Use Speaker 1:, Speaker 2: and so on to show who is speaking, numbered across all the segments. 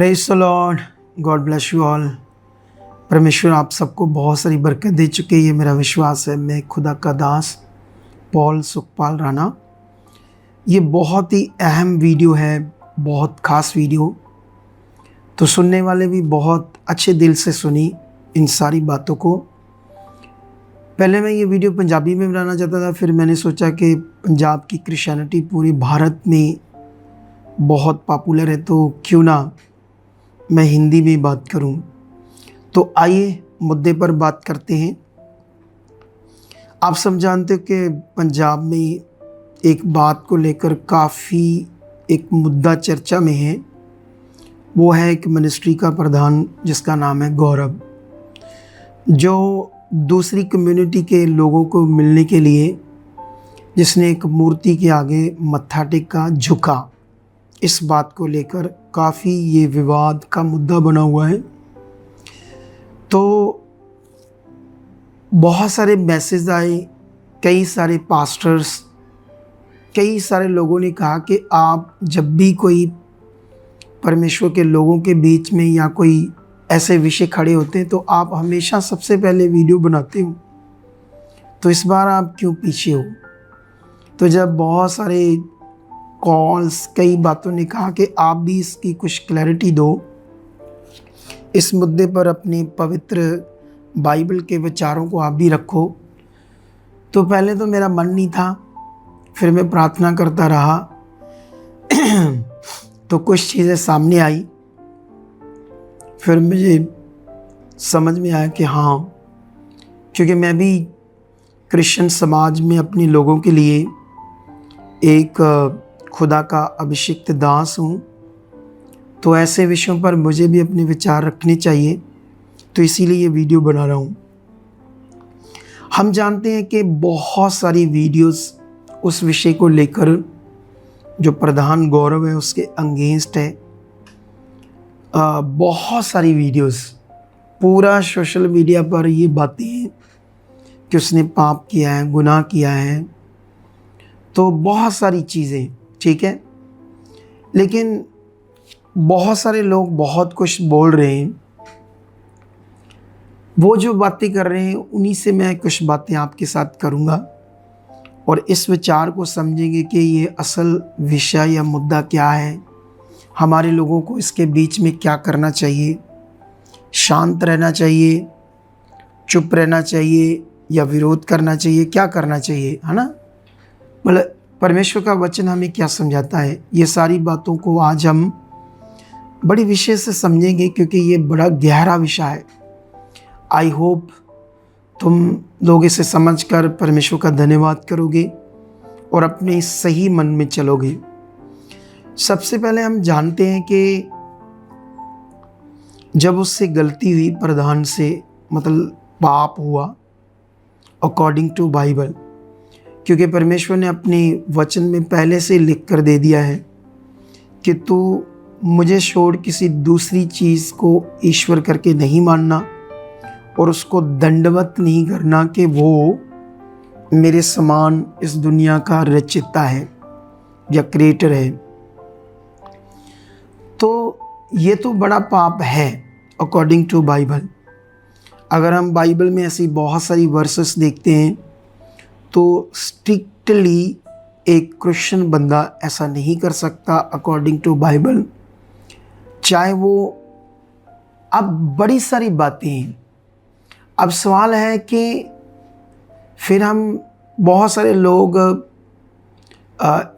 Speaker 1: Praise the Lord, God bless you all. परमेश्वर आप सबको बहुत सारी बरकत दे चुके, ये मेरा विश्वास है। मैं खुदा का दास पॉल सुखपाल राणा। ये बहुत ही अहम वीडियो है, बहुत ख़ास वीडियो, तो सुनने वाले भी बहुत अच्छे दिल से सुनी इन सारी बातों को। पहले मैं ये वीडियो पंजाबी में बनाना चाहता था, फिर मैंने सोचा कि पंजाब की क्रिश्चियनिटी पूरे भारत में बहुत पॉपुलर है, तो क्यों ना मैं हिंदी में बात करूं। तो आइए मुद्दे पर बात करते हैं। आप सब जानते हो कि पंजाब में एक बात को लेकर काफ़ी एक मुद्दा चर्चा में है। वो है एक मिनिस्ट्री का प्रधान जिसका नाम है गौरव, जो दूसरी कम्युनिटी के लोगों को मिलने के लिए जिसने एक मूर्ति के आगे मत्था टेका, झुका। इस बात को लेकर काफ़ी ये विवाद का मुद्दा बना हुआ है। तो बहुत सारे मैसेज आए, कई सारे पास्टर्स, कई सारे लोगों ने कहा कि आप जब भी कोई परमेश्वर के लोगों के बीच में या कोई ऐसे विषय खड़े होते हैं तो आप हमेशा सबसे पहले वीडियो बनाते हो, तो इस बार आप क्यों पीछे हो। तो जब बहुत सारे कॉल्स, कई बातों ने कहा कि आप भी इसकी कुछ क्लैरिटी दो, इस मुद्दे पर अपने पवित्र बाइबल के विचारों को आप भी रखो। तो पहले तो मेरा मन नहीं था, फिर मैं प्रार्थना करता रहा तो कुछ चीज़ें सामने आई। फिर मुझे समझ में आया कि हाँ, क्योंकि मैं भी क्रिश्चियन समाज में अपने लोगों के लिए एक खुदा का अभिषिक्त दास हूँ, तो ऐसे विषयों पर मुझे भी अपने विचार रखने चाहिए। तो इसीलिए ये वीडियो बना रहा हूँ। हम जानते हैं कि बहुत सारी वीडियोस उस विषय को लेकर जो प्रधान गौरव है उसके अगेंस्ट है। बहुत सारी वीडियोस, पूरा सोशल मीडिया पर ये बातें हैं कि उसने पाप किया है, गुनाह किया है, तो बहुत सारी चीज़ें, ठीक है। लेकिन बहुत सारे लोग बहुत कुछ बोल रहे हैं, वो जो बातें कर रहे हैं उन्हीं से मैं कुछ बातें आपके साथ करूँगा और इस विचार को समझेंगे कि ये असल विषय या मुद्दा क्या है, हमारे लोगों को इसके बीच में क्या करना चाहिए, शांत रहना चाहिए, चुप रहना चाहिए या विरोध करना चाहिए, क्या करना चाहिए, है ना। मतलब परमेश्वर का वचन हमें क्या समझाता है, ये सारी बातों को आज हम बड़ी विषय से समझेंगे, क्योंकि ये बड़ा गहरा विषय है। आई होप तुम लोग इसे समझकर परमेश्वर का धन्यवाद करोगे और अपने सही मन में चलोगे। सबसे पहले हम जानते हैं कि जब उससे गलती हुई प्रधान से, मतलब पाप हुआ अकॉर्डिंग टू बाइबल, क्योंकि परमेश्वर ने अपने वचन में पहले से लिख कर दे दिया है कि तू मुझे छोड़ किसी दूसरी चीज़ को ईश्वर करके नहीं मानना और उसको दंडवत नहीं करना कि वो मेरे समान इस दुनिया का रचयिता है या क्रिएटर है। तो ये तो बड़ा पाप है अकॉर्डिंग टू बाइबल। अगर हम बाइबल में ऐसी बहुत सारी वर्सेस देखते हैं तो स्ट्रिक्टली एक क्रिश्चियन बंदा ऐसा नहीं कर सकता अकॉर्डिंग टू बाइबल, चाहे वो। अब बड़ी सारी बातें हैं। अब सवाल है कि फिर हम बहुत सारे लोग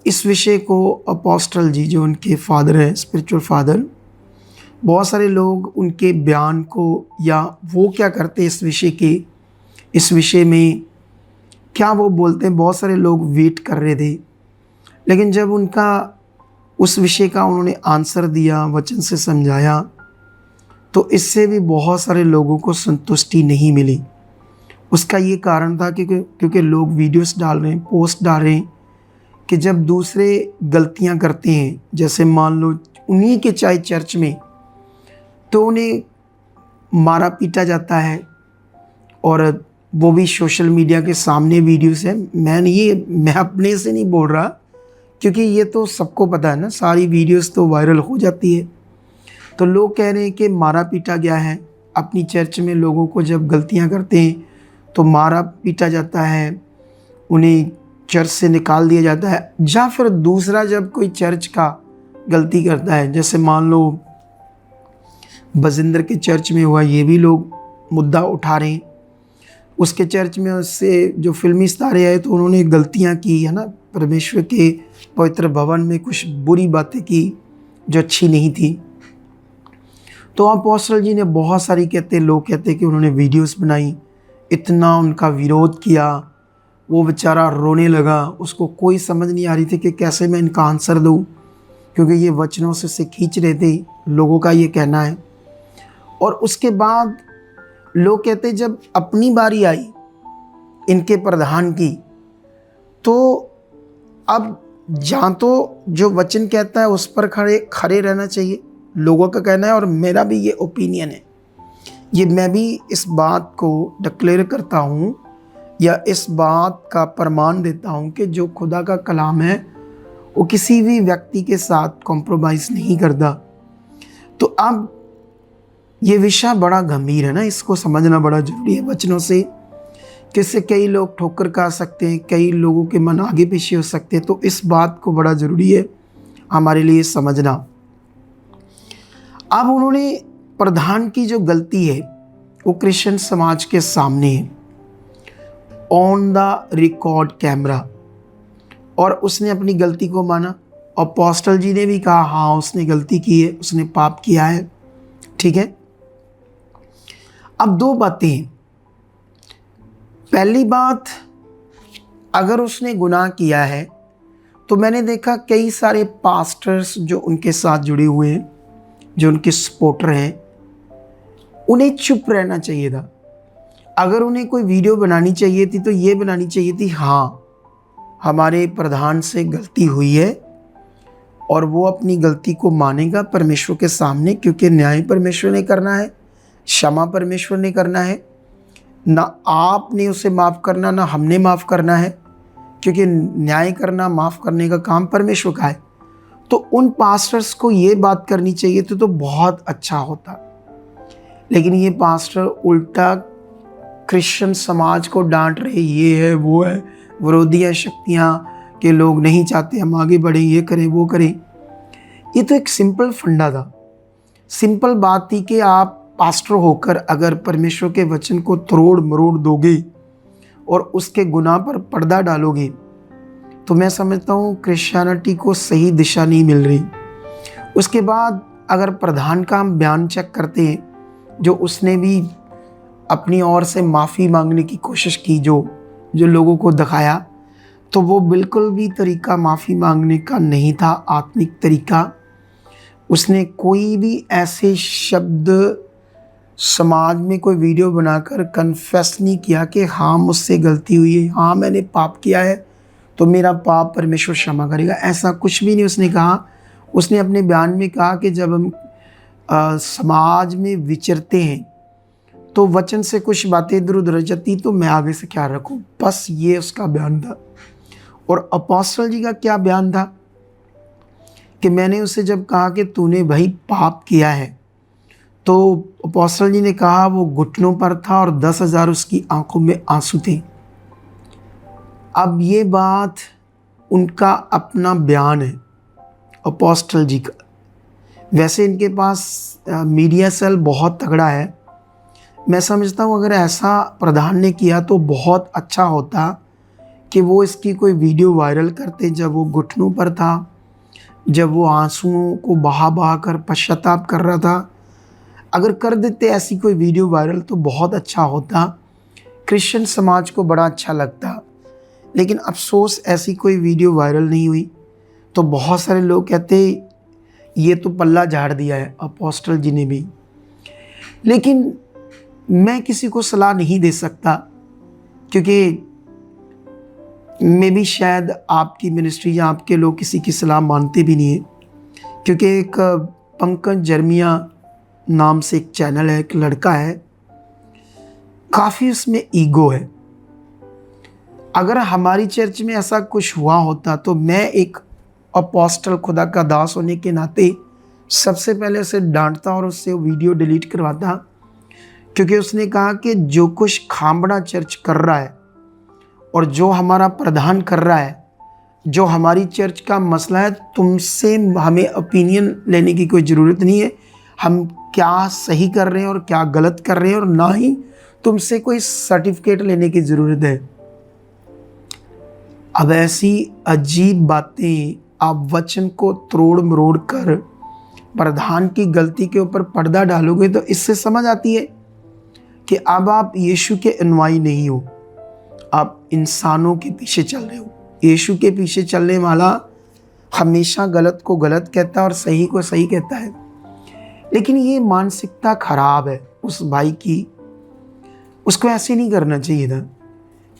Speaker 1: इस विषय को अपोस्टल जी, जो उनके फादर हैं, स्पिरिचुअल फादर, बहुत सारे लोग उनके बयान को या वो क्या करते इस विषय में क्या वो बोलते हैं, बहुत सारे लोग वेट कर रहे थे। लेकिन जब उनका उस विषय का उन्होंने आंसर दिया, वचन से समझाया, तो इससे भी बहुत सारे लोगों को संतुष्टि नहीं मिली। उसका ये कारण था क्योंकि लोग वीडियोस डाल रहे हैं, पोस्ट डाल रहे हैं कि जब दूसरे गलतियां करते हैं, जैसे मान लो उन्हीं के चाहे चर्च में, तो उन्हें मारा पीटा जाता है। और वो भी सोशल मीडिया के सामने वीडियोस है। मैं अपने से नहीं बोल रहा, क्योंकि ये तो सबको पता है ना, सारी वीडियोस तो वायरल हो जाती है। तो लोग कह रहे हैं कि मारा पीटा गया है। अपनी चर्च में लोगों को जब गलतियां करते हैं तो मारा पीटा जाता है, उन्हें चर्च से निकाल दिया जाता है। या फिर दूसरा, जब कोई चर्च का गलती करता है, जैसे मान लो बजिंदर के चर्च में हुआ, ये भी लोग मुद्दा उठा रहे हैं। उसके चर्च में उससे जो फिल्मी सितारे आए तो उन्होंने गलतियां की है ना, परमेश्वर के पवित्र भवन में कुछ बुरी बातें की जो अच्छी नहीं थी। तो अपोस्टल जी ने बहुत सारी लोग कहते कि उन्होंने वीडियोस बनाई, इतना उनका विरोध किया, वो बेचारा रोने लगा। उसको कोई समझ नहीं आ रही थी कि कैसे मैं इनका आंसर दूँ, क्योंकि ये वचनों से खींच रहे थे, लोगों का ये कहना है। और उसके बाद लोग कहते जब अपनी बारी आई इनके प्रधान की, तो अब जहाँ तो जो वचन कहता है उस पर खड़े रहना चाहिए, लोगों का कहना है, और मेरा भी ये ओपिनियन है। ये मैं भी इस बात को डिक्लेयर करता हूँ या इस बात का प्रमाण देता हूँ कि जो खुदा का कलाम है वो किसी भी व्यक्ति के साथ कॉम्प्रोमाइज़ नहीं करता। तो अब ये विषय बड़ा गंभीर है ना, इसको समझना बड़ा जरूरी है वचनों से, किससे कई लोग ठोकर खा सकते हैं, कई लोगों के मन आगे पीछे हो सकते हैं। तो इस बात को बड़ा ज़रूरी है हमारे लिए समझना। अब उन्होंने प्रधान की जो गलती है वो क्रिश्चियन समाज के सामने है, ऑन द रिकॉर्ड कैमरा, और उसने अपनी गलती को माना। अपोस्टल जी ने भी कहा हाँ उसने गलती की है, उसने पाप किया है, ठीक है। अब दो बातें हैं। पहली बात, अगर उसने गुनाह किया है तो मैंने देखा कई सारे पास्टर्स जो उनके साथ जुड़े हुए हैं, जो उनके सपोर्टर हैं, उन्हें चुप रहना चाहिए था। अगर उन्हें कोई वीडियो बनानी चाहिए थी तो ये बनानी चाहिए थी, हाँ हमारे प्रधान से गलती हुई है और वो अपनी गलती को मानेगा परमेश्वर के सामने, क्योंकि न्याय परमेश्वर ने करना है, क्षमा परमेश्वर ने करना है, ना आपने उसे माफ़ करना ना हमने माफ़ करना है, क्योंकि न्याय करना माफ़ करने का काम परमेश्वर का है। तो उन पास्टर्स को ये बात करनी चाहिए तो बहुत अच्छा होता। लेकिन ये पास्टर उल्टा क्रिश्चियन समाज को डांट रहे, ये है वो है, विरोधी शक्तियाँ के लोग नहीं चाहते हम आगे बढ़ें, ये करें वो करें। ये तो एक सिंपल फंडा था, सिंपल बात थी कि आप पास्टर होकर अगर परमेश्वर के वचन को तोड़ मरोड़ दोगे और उसके गुनाह पर पर्दा डालोगे तो मैं समझता हूँ क्रिश्चियनिटी को सही दिशा नहीं मिल रही। उसके बाद अगर प्रधान का हम बयान चेक करते हैं, जो उसने भी अपनी ओर से माफ़ी मांगने की कोशिश की, जो लोगों को दिखाया, तो वो बिल्कुल भी तरीका माफ़ी मांगने का नहीं था, आत्मिक तरीका। उसने कोई भी ऐसे शब्द समाज में कोई वीडियो बनाकर कन्फेस नहीं किया कि हाँ मुझसे गलती हुई है, हाँ मैंने पाप किया है तो मेरा पाप परमेश्वर क्षमा करेगा, ऐसा कुछ भी नहीं उसने कहा। उसने अपने बयान में कहा कि जब हम समाज में विचरते हैं तो वचन से कुछ बातें इधर उधर जाती तो मैं आगे से क्या रखूं, बस ये उसका बयान था। और अपोस्टल जी का क्या बयान था कि मैंने उसे जब कहा कि तूने भाई पाप किया है, तो अपोस्टल जी ने कहा वो घुटनों पर था और 10,000 उसकी आंखों में आंसू थे। अब ये बात उनका अपना बयान है अपोस्टल जी का। वैसे इनके पास मीडिया सेल बहुत तगड़ा है। मैं समझता हूँ अगर ऐसा प्रधान ने किया तो बहुत अच्छा होता कि वो इसकी कोई वीडियो वायरल करते जब वो घुटनों पर था, जब वो आंसुओं को बहा बहा कर पश्चाताप कर रहा था। अगर कर देते ऐसी कोई वीडियो वायरल तो बहुत अच्छा होता, क्रिश्चियन समाज को बड़ा अच्छा लगता। लेकिन अफसोस ऐसी कोई वीडियो वायरल नहीं हुई। तो बहुत सारे लोग कहते ये तो पल्ला झाड़ दिया है अपोस्टल जी ने भी। लेकिन मैं किसी को सलाह नहीं दे सकता, क्योंकि मे भी शायद आपकी मिनिस्ट्री या आपके लोग किसी की सलाह मानते भी नहीं है। क्योंकि एक पंकज जर्मिया नाम से एक चैनल है, एक लड़का है, काफ़ी उसमें ईगो है। अगर हमारी चर्च में ऐसा कुछ हुआ होता तो मैं एक अपोस्टल खुदा का दास होने के नाते सबसे पहले उसे डांटता और उससे वीडियो डिलीट करवाता, क्योंकि उसने कहा कि जो कुछ खामड़ा चर्च कर रहा है और जो हमारा प्रधान कर रहा है, जो हमारी चर्च का मसला है, तुमसे हमें ओपिनियन लेने की कोई ज़रूरत नहीं है। हम क्या सही कर रहे हैं और क्या गलत कर रहे हैं, और ना ही तुमसे कोई सर्टिफिकेट लेने की ज़रूरत है। अब ऐसी अजीब बातें आप वचन को तोड़ मरोड़ कर प्रधान की गलती के ऊपर पर्दा डालोगे तो इससे समझ आती है कि अब आप यीशु के अनुयायी नहीं हो, आप इंसानों के पीछे चल रहे हो। यीशु के पीछे चलने वाला हमेशा गलत को गलत कहता है और सही को सही कहता है। लेकिन ये मानसिकता खराब है उस भाई की। उसको ऐसे नहीं करना चाहिए था,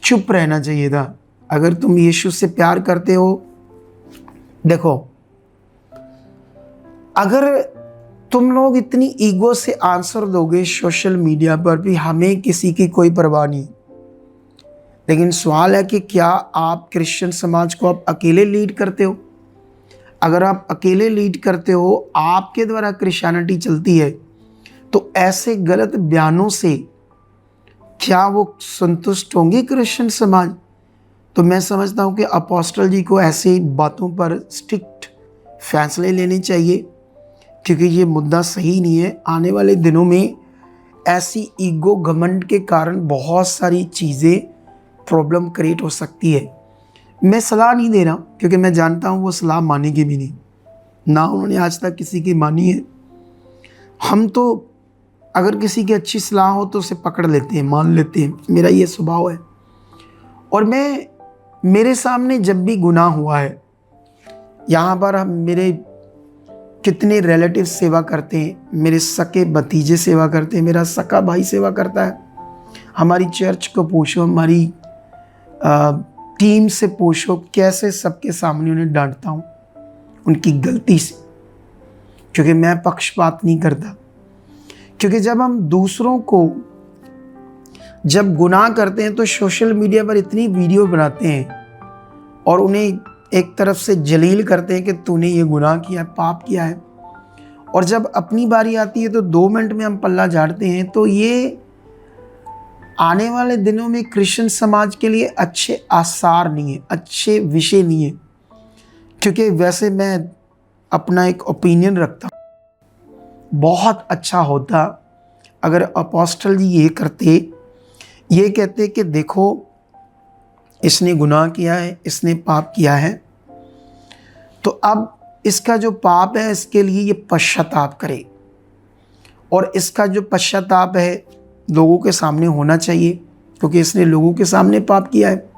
Speaker 1: चुप रहना चाहिए था। अगर तुम यीशु से प्यार करते हो, देखो, अगर तुम लोग इतनी ईगो से आंसर दोगे सोशल मीडिया पर भी हमें किसी की कोई परवाह नहीं, लेकिन सवाल है कि क्या आप क्रिश्चियन समाज को आप अकेले लीड करते हो? अगर आप अकेले लीड करते हो, आपके द्वारा क्रिश्चियनिटी चलती है, तो ऐसे गलत बयानों से क्या वो संतुष्ट होंगे क्रिश्चियन समाज? तो मैं समझता हूँ कि अपोस्टल जी को ऐसी बातों पर स्ट्रिक्ट फैसले लेने चाहिए, क्योंकि ये मुद्दा सही नहीं है। आने वाले दिनों में ऐसी ईगो घमंड के कारण बहुत सारी चीज़ें प्रॉब्लम क्रिएट हो सकती है। मैं सलाह नहीं दे रहा, क्योंकि मैं जानता हूँ वो सलाह मानेगी भी नहीं, ना उन्होंने आज तक किसी की मानी है। हम तो अगर किसी की अच्छी सलाह हो तो उसे पकड़ लेते हैं, मान लेते हैं, मेरा ये स्वभाव है। और मेरे सामने जब भी गुनाह हुआ है, यहाँ पर हम मेरे कितने रिलेटिव सेवा करते हैं, मेरे सके भतीजे सेवा करते हैं, मेरा सका भाई सेवा करता है। हमारी चर्च को पूछो, हमारी टीम से पूछो, कैसे सबके सामने उन्हें डांटता हूँ उनकी गलती से, क्योंकि मैं पक्षपात नहीं करता। क्योंकि जब हम दूसरों को जब गुनाह करते हैं तो सोशल मीडिया पर इतनी वीडियो बनाते हैं और उन्हें एक तरफ से जलील करते हैं कि तूने ये गुनाह किया है, पाप किया है, और जब अपनी बारी आती है तो 2 मिनट में हम पल्ला झाड़ते हैं। तो ये आने वाले दिनों में क्रिश्चियन समाज के लिए अच्छे आसार नहीं है, अच्छे विषय नहीं है। क्योंकि वैसे मैं अपना एक ओपिनियन रखता हूँ, बहुत अच्छा होता अगर अपोस्टल जी ये करते, ये कहते कि देखो इसने गुनाह किया है, इसने पाप किया है, तो अब इसका जो पाप है इसके लिए ये पश्चाताप करे, और इसका जो पश्चाताप है लोगों के सामने होना चाहिए, क्योंकि इसने लोगों के सामने पाप किया है।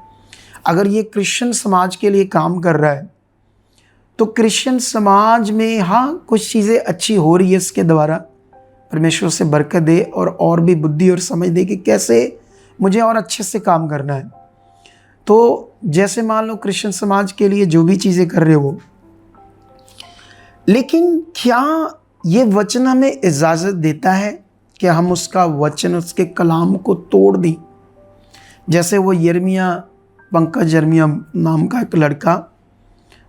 Speaker 1: अगर ये क्रिश्चियन समाज के लिए काम कर रहा है तो क्रिश्चियन समाज में हाँ कुछ चीज़ें अच्छी हो रही है इसके द्वारा, परमेश्वर से बरकत दे और भी बुद्धि और समझ दे कि कैसे मुझे और अच्छे से काम करना है। तो जैसे मान लो क्रिश्चियन समाज के लिए जो भी चीज़ें कर रहे हो, लेकिन क्या ये वचन हमें इजाज़त देता है कि हम उसका वचन, उसके कलाम को तोड़ दें? जैसे वो यिर्मयाह, पंकज यिर्मयाह नाम का एक लड़का,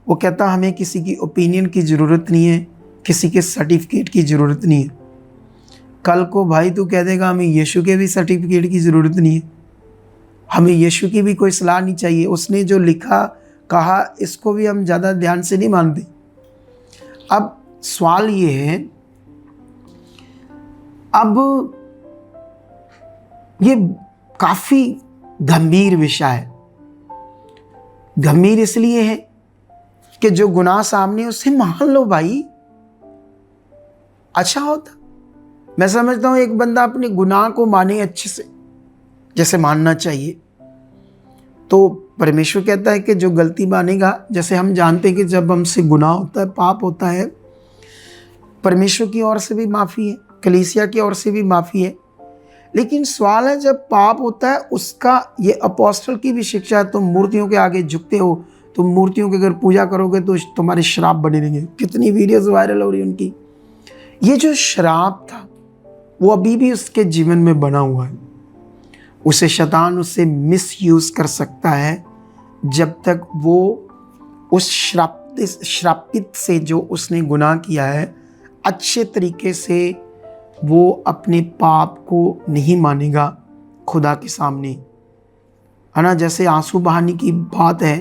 Speaker 1: वो कहता हमें किसी की ओपिनियन की ज़रूरत नहीं है, किसी के सर्टिफिकेट की ज़रूरत नहीं है। कल को भाई तू कह देगा हमें यीशु के भी सर्टिफिकेट की ज़रूरत नहीं है, हमें यीशु की भी कोई सलाह नहीं चाहिए, उसने जो लिखा कहा इसको भी हम ज़्यादा ध्यान से नहीं मानते। अब सवाल ये है, अब ये काफ़ी गंभीर विषय है। गंभीर इसलिए है कि जो गुनाह सामने उसे मान लो भाई, अच्छा होता। मैं समझता हूँ एक बंदा अपने गुनाह को माने अच्छे से, जैसे मानना चाहिए। तो परमेश्वर कहता है कि जो गलती मानेगा, जैसे हम जानते हैं कि जब हमसे गुनाह होता है, पाप होता है, परमेश्वर की ओर से भी माफ़ी है, कलीसिया की ओर से भी माफ़ी है। लेकिन सवाल है जब पाप होता है उसका, ये अपोस्टल की भी शिक्षा है, तुम मूर्तियों के आगे झुकते हो, तुम मूर्तियों की अगर पूजा करोगे तो तुम्हारे श्राप बने रहेंगे। कितनी वीडियोस वायरल हो रही है उनकी। ये जो श्राप था वो अभी भी उसके जीवन में बना हुआ है, उसे शैतान उससे मिसयूज़ कर सकता है जब तक वो उस श्रापित से जो उसने गुनाह किया है अच्छे तरीके से वो अपने पाप को नहीं मानेगा खुदा के सामने, है ना। जैसे आंसू बहाने की बात है,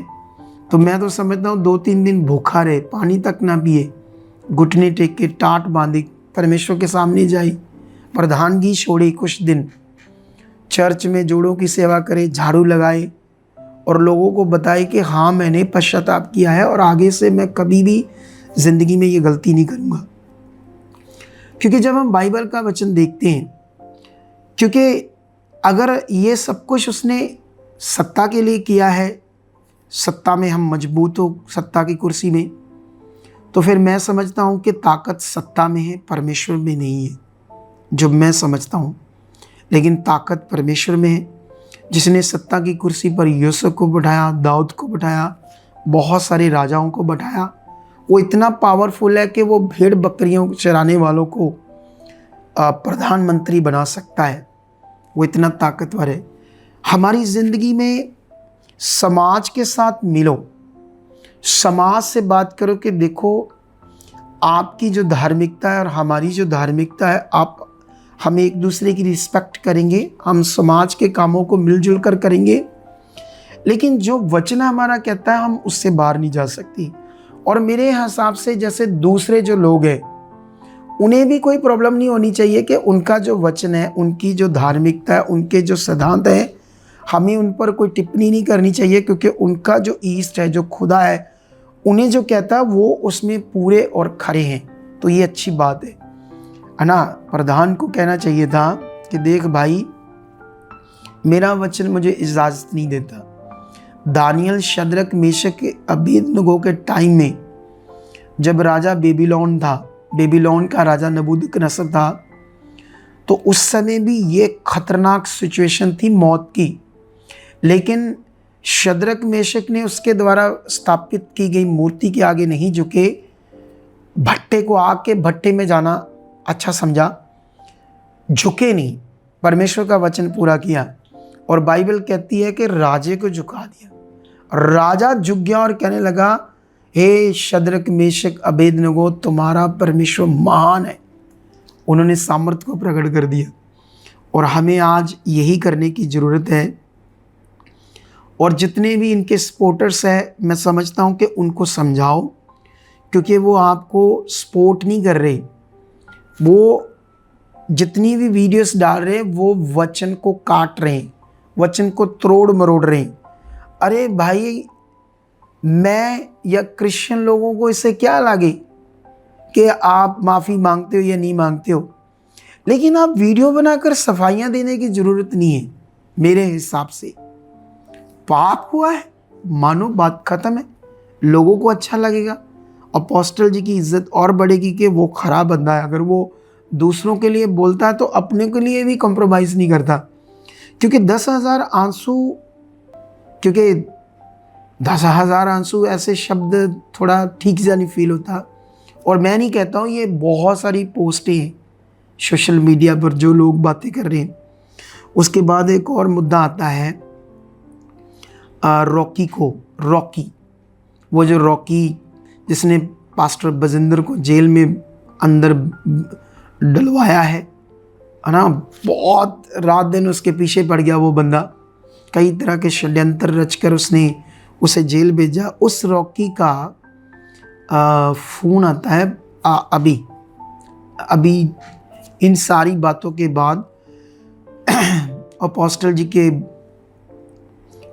Speaker 1: तो मैं तो समझता हूँ 2-3 दिन भूखा रहे, पानी तक ना पिए, घुटने टेक के टाट बांधे परमेश्वर के सामने जाए, प्रधानगी छोड़े, कुछ दिन चर्च में जोड़ों की सेवा करे, झाड़ू लगाए और लोगों को बताए कि हाँ मैंने पश्चाताप किया है और आगे से मैं कभी भी ज़िंदगी में ये गलती नहीं करूँगा। क्योंकि जब हम बाइबल का वचन देखते हैं, क्योंकि अगर ये सब कुछ उसने सत्ता के लिए किया है, सत्ता में हम मजबूत हो, सत्ता की कुर्सी में, तो फिर मैं समझता हूँ कि ताकत सत्ता में है, परमेश्वर में नहीं है, जो मैं समझता हूँ। लेकिन ताकत परमेश्वर में है, जिसने सत्ता की कुर्सी पर यूसुफ को बैठाया, दाऊद को बैठाया, बहुत सारे राजाओं को बैठाया। वो इतना पावरफुल है कि वो भेड़ बकरियों चराने वालों को प्रधानमंत्री बना सकता है, वो इतना ताकतवर है। हमारी ज़िंदगी में समाज के साथ मिलो, समाज से बात करो कि देखो आपकी जो धार्मिकता है और हमारी जो धार्मिकता है, आप हम एक दूसरे की रिस्पेक्ट करेंगे, हम समाज के कामों को मिलजुल कर करेंगे, लेकिन जो वचन हमारा कहता है हम उससे बाहर नहीं जा सकती। और मेरे हिसाब से जैसे दूसरे जो लोग हैं उन्हें भी कोई प्रॉब्लम नहीं होनी चाहिए कि उनका जो वचन है, उनकी जो धार्मिकता है, उनके जो सिद्धांत हैं, हमें उन पर कोई टिप्पणी नहीं करनी चाहिए, क्योंकि उनका जो ईस्ट है, जो खुदा है, उन्हें जो कहता है वो उसमें पूरे और खरे हैं। तो ये अच्छी बात है ना। प्रधान को कहना चाहिए था कि देख भाई, मेरा वचन मुझे इजाज़त नहीं देता। दानियल, शद्रक, मेशक, अबेदनगो के टाइम में जब राजा बेबीलोन था, बेबीलोन का राजा नबूकदनेस्सर था, तो उस समय भी ये खतरनाक सिचुएशन थी मौत की। लेकिन शद्रक, मेशक ने उसके द्वारा स्थापित की गई मूर्ति के आगे नहीं झुके, भट्टे को आग के भट्टे में जाना अच्छा समझा, झुके नहीं, परमेश्वर का वचन पूरा किया। और बाइबल कहती है कि राजे को झुका दिया, राजा झुक गया और कहने लगा, हे शद्रक, मेशक, अबेदनगो, तुम्हारा परमेश्वर महान है। उन्होंने सामर्थ्य को प्रकट कर दिया। और हमें आज यही करने की ज़रूरत है। और जितने भी इनके सपोर्टर्स हैं, मैं समझता हूँ कि उनको समझाओ, क्योंकि वो आपको सपोर्ट नहीं कर रहे। वो जितनी भी वीडियोस डाल रहे हैं वो वचन को काट रहे हैं, वचन को तोड़ मरोड़ रहे हैं। अरे भाई, मैं या क्रिश्चियन लोगों को इससे क्या लगे कि आप माफ़ी मांगते हो या नहीं मांगते हो, लेकिन आप वीडियो बनाकर सफाइयाँ देने की ज़रूरत नहीं है। मेरे हिसाब से पाप हुआ है, मानो बात ख़त्म है, लोगों को अच्छा लगेगा, अपोस्टल जी की इज्जत और बढ़ेगी कि वो खराब बंदा है। अगर वो दूसरों के लिए बोलता है तो अपने के लिए भी कॉम्प्रोमाइज़ नहीं करता। क्योंकि 10,000 आंसू, क्योंकि 10,000 आंसू ऐसे शब्द थोड़ा ठीक सा नहीं फील होता। और मैं नहीं कहता हूँ, ये बहुत सारी पोस्टें हैं सोशल मीडिया पर जो लोग बातें कर रहे हैं। उसके बाद एक और मुद्दा आता है रॉकी, वो जो रॉकी जिसने पास्टर बजिंदर को जेल में अंदर डलवाया है ना, बहुत रात दिन उसके पीछे पड़ गया वो बंदा, कई तरह के षड्यंत्र रचकर उसने उसे जेल भेजा। उस रॉकी का फ़ोन आता है अभी इन सारी बातों के बाद अपोस्टल जी के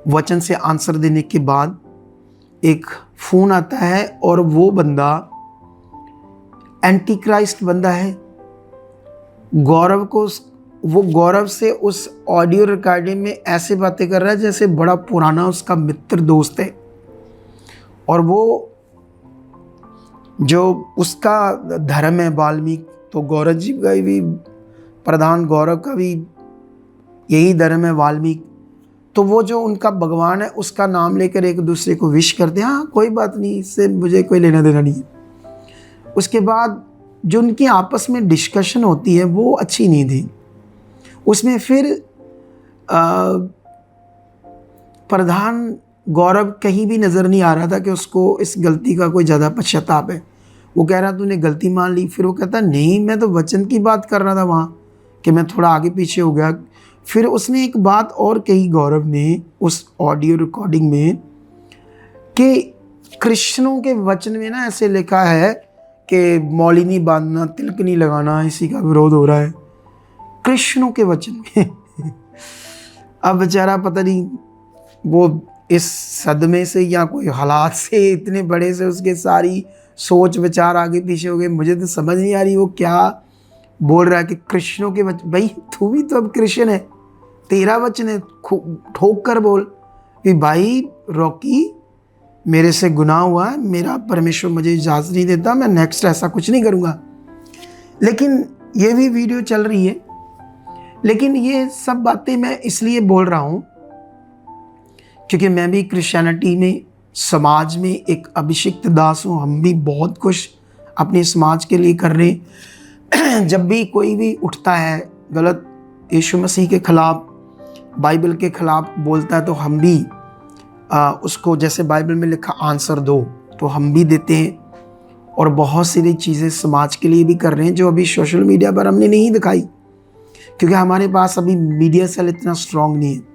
Speaker 1: वचन से आंसर देने के बाद एक फ़ोन आता है, और वो बंदा एंटी क्राइस्ट बंदा है। गौरव से उस ऑडियो रिकॉर्डिंग में ऐसे बातें कर रहा है जैसे बड़ा पुराना उसका मित्र दोस्त है। और वो जो उसका धर्म है वाल्मीकि, तो गौरव जी का भी, प्रधान गौरव का भी यही धर्म है वाल्मीकि। तो वो जो उनका भगवान है उसका नाम लेकर एक दूसरे को विश करते हैं, हाँ कोई बात नहीं, इससे मुझे कोई लेना देना नहीं है। उसके बाद जो उनकी आपस में डिस्कशन होती है वो अच्छी नहीं थी। उसमें फिर प्रधान गौरव कहीं भी नज़र नहीं आ रहा था कि उसको इस गलती का कोई ज़्यादा पश्चाताप है। वो कह रहा तूने गलती मान ली। फिर वो कहता नहीं, मैं तो वचन की बात कर रहा था वहाँ, कि मैं थोड़ा आगे पीछे हो गया। फिर उसने एक बात और कही गौरव ने उस ऑडियो रिकॉर्डिंग में, कि कृष्णों के वचन में ना ऐसे लिखा है कि मौली नहीं बांधना, तिलक नहीं लगाना, इसी का विरोध हो रहा है कृष्णों के वचन में। अब बेचारा पता नहीं वो इस सदमे से या कोई हालात से इतने बड़े से उसके सारी सोच विचार आगे पीछे हो गए। मुझे तो समझ नहीं आ रही वो क्या बोल रहा है कि कृष्णों के वचन। भाई तू भी तो अब कृष्ण है, तेरा वचन है, ठोक कर बोल कि भाई रॉकी मेरे से गुनाह हुआ है, मेरा परमेश्वर मुझे इजाज़त नहीं देता, मैं नेक्स्ट ऐसा कुछ नहीं करूँगा। लेकिन ये भी वीडियो चल रही है। लेकिन ये सब बातें मैं इसलिए बोल रहा हूँ क्योंकि मैं भी क्रिश्चियनिटी में, समाज में एक अभिषिक्त दास हूँ। हम भी बहुत कुछ अपने समाज के लिए कर रहे हैं। जब भी कोई भी उठता है गलत यीशु मसीह के खिलाफ, बाइबल के खिलाफ बोलता है, तो हम भी उसको, जैसे बाइबल में लिखा आंसर दो, तो हम भी देते हैं। और बहुत सारी चीज़ें समाज के लिए भी कर रहे हैं जो अभी सोशल मीडिया पर हमने नहीं दिखाई, क्योंकि हमारे पास अभी मीडिया सेल इतना स्ट्रांग नहीं है।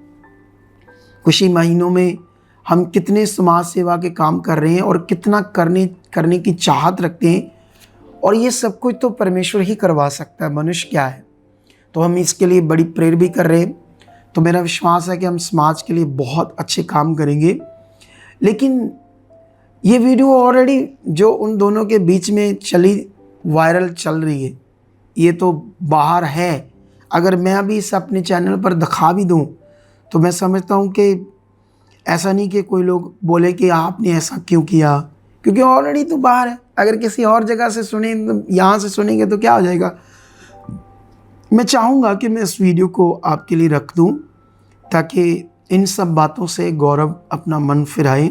Speaker 1: कुछ ही महीनों में हम कितने समाज सेवा के काम कर रहे हैं और कितना करने की चाहत रखते हैं, और ये सब कुछ तो परमेश्वर ही करवा सकता है, मनुष्य क्या है। तो हम इसके लिए बड़ी प्रेयर भी कर रहे हैं। तो मेरा विश्वास है कि हम समाज के लिए बहुत अच्छे काम करेंगे। लेकिन ये वीडियो ऑलरेडी जो उन दोनों के बीच में चली, वायरल चल रही है, ये तो बाहर है। अगर मैं अभी इस अपने चैनल पर दिखा भी दूँ तो मैं समझता हूँ कि ऐसा नहीं कि कोई लोग बोले कि आपने ऐसा क्यों किया, क्योंकि ऑलरेडी तो बाहर है। अगर किसी और जगह से सुने, यहाँ से सुनेंगे तो क्या हो जाएगा। मैं चाहूँगा कि मैं इस वीडियो को आपके लिए रख दूँ ताकि इन सब बातों से गौरव अपना मन फिराए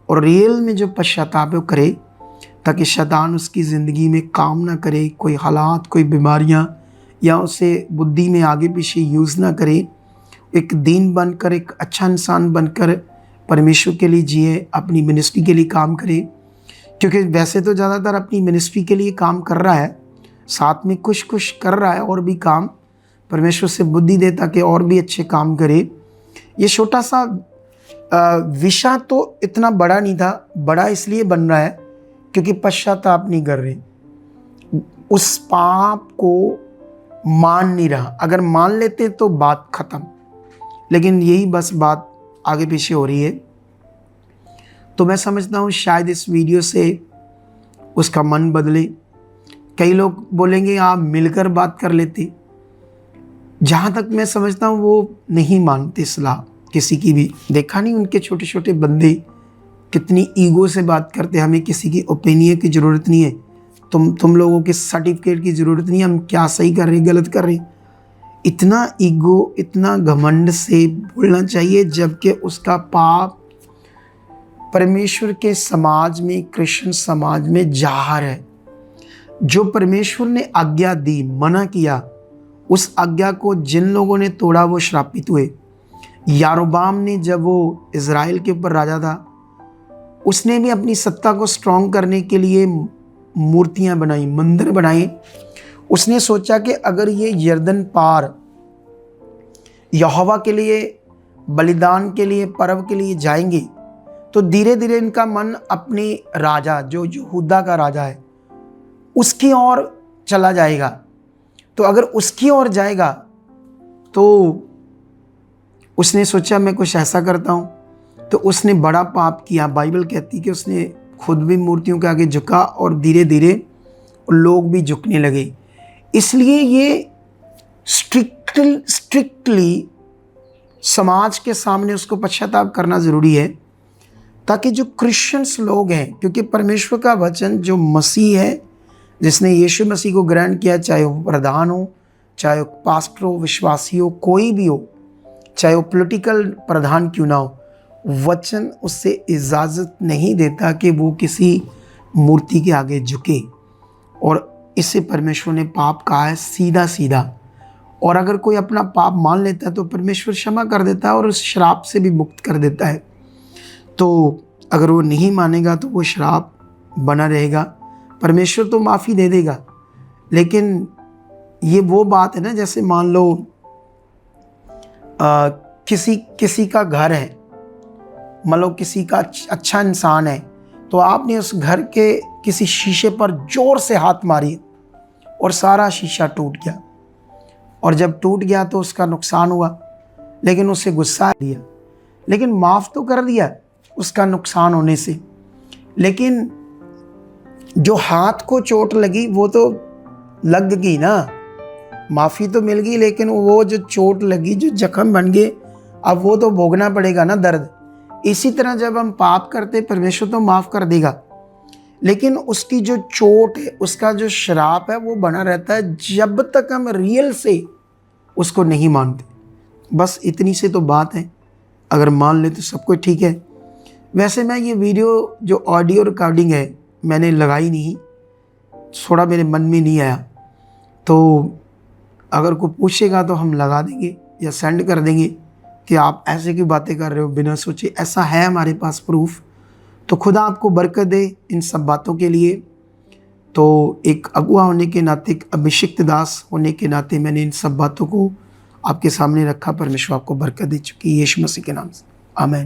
Speaker 1: और रियल में जो पश्चाताप करे, ताकि शैतान उसकी ज़िंदगी में काम ना करे, कोई हालात, कोई बीमारियाँ या उसे बुद्धि में आगे पीछे यूज़ ना करे। एक दीन बनकर, एक अच्छा इंसान बनकर परमेश्वर के लिए जिए, अपनी मिनिस्ट्री के लिए काम करे। क्योंकि वैसे तो ज़्यादातर अपनी मिनिस्ट्री के लिए काम कर रहा है, साथ में कुछ कुछ कर रहा है और भी काम। परमेश्वर से बुद्धि दे ताकि और भी अच्छे काम करे। ये छोटा सा विषय तो इतना बड़ा नहीं था, बड़ा इसलिए बन रहा है क्योंकि पश्चाताप नहीं कर रहे, उस पाप को मान नहीं रहा। अगर मान लेते तो बात ख़त्म, लेकिन यही बस बात आगे पीछे हो रही है। तो मैं समझता हूँ शायद इस वीडियो से उसका मन बदले। कई लोग बोलेंगे आप मिलकर बात कर लेते। जहाँ तक मैं समझता हूँ वो नहीं मानते सलाह किसी की भी। देखा नहीं उनके छोटे छोटे बंदे कितनी ईगो से बात करते। हमें किसी की ओपिनियन की ज़रूरत नहीं है, तुम लोगों के सर्टिफिकेट की ज़रूरत नहीं है, हम क्या सही कर रहे हैं गलत कर रहे हैं। इतना ईगो, इतना घमंड से बोलना चाहिए, जबकि उसका पाप परमेश्वर के समाज में, क्रिश्चियन समाज में जाहिर है। जो परमेश्वर ने आज्ञा दी, मना किया, उस आज्ञा को जिन लोगों ने तोड़ा वो श्रापित हुए। यारोबाम ने, जब वो इज़राइल के ऊपर राजा था, उसने भी अपनी सत्ता को स्ट्रॉन्ग करने के लिए मूर्तियां बनाई, मंदिर बनाए। उसने सोचा कि अगर ये यरदन पार यहोवा के लिए, बलिदान के लिए, पर्व के लिए जाएंगे तो धीरे धीरे इनका मन अपने राजा, जो यहूदा का राजा है, उसकी ओर चला जाएगा। तो अगर उसकी ओर जाएगा तो उसने सोचा मैं कुछ ऐसा करता हूँ। तो उसने बड़ा पाप किया। बाइबल कहती कि उसने खुद भी मूर्तियों के आगे झुका और धीरे धीरे लोग भी झुकने लगे। इसलिए ये स्ट्रिक्टली समाज के सामने उसको पश्चाताप करना ज़रूरी है, ताकि जो क्रिश्चियंस लोग हैं, क्योंकि परमेश्वर का वचन जो मसीह है, जिसने यीशु मसीह को ग्रहण किया, चाहे वो प्रधान हो, चाहे वो पास्टर हो, विश्वासी हो, कोई भी हो, चाहे वो पॉलिटिकल प्रधान क्यों ना हो, वचन उससे इजाज़त नहीं देता कि वो किसी मूर्ति के आगे झुके। और इससे परमेश्वर ने पाप कहा है सीधा सीधा। और अगर कोई अपना पाप मान लेता है तो परमेश्वर क्षमा कर देता है और उस श्राप से भी मुक्त कर देता है। तो अगर वो नहीं मानेगा तो वो श्राप बना रहेगा। परमेश्वर तो माफ़ी दे देगा, लेकिन ये वो बात है ना, जैसे मान लो किसी का घर है, मान लो किसी का अच्छा इंसान है, तो आपने उस घर के किसी शीशे पर जोर से हाथ मारी और सारा शीशा टूट गया, और जब टूट गया तो उसका नुकसान हुआ, लेकिन उससे गुस्सा दिया, लेकिन माफ़ तो कर दिया उसका नुकसान होने से, लेकिन जो हाथ को चोट लगी वो तो लग गई ना, माफ़ी तो मिल गई, लेकिन वो जो चोट लगी, जो जख्म बन गए, अब वो तो भोगना पड़ेगा ना दर्द। इसी तरह जब हम पाप करते, परमेश्वर तो माफ़ कर देगा, लेकिन उसकी जो चोट है, उसका जो श्राप है, वो बना रहता है जब तक हम रियल से उसको नहीं मानते। बस इतनी से तो बात है, अगर मान ले तो सब कुछ ठीक है। वैसे मैं ये वीडियो जो ऑडियो रिकॉर्डिंग है मैंने लगाई नहीं, थोड़ा मेरे मन में नहीं आया, तो अगर कोई पूछेगा तो हम लगा देंगे या सेंड कर देंगे कि आप ऐसे की बातें कर रहे हो बिना सोचे। ऐसा है हमारे पास प्रूफ। तो खुदा आपको बरकत दे इन सब बातों के लिए। तो एक अगुआ होने के नाते, एक अभिषिक्त दास होने के नाते मैंने इन सब बातों को आपके सामने रखा। परमेश्वर आपको बरकत दे चुकी, यीशु मसीह के नाम से, आमीन।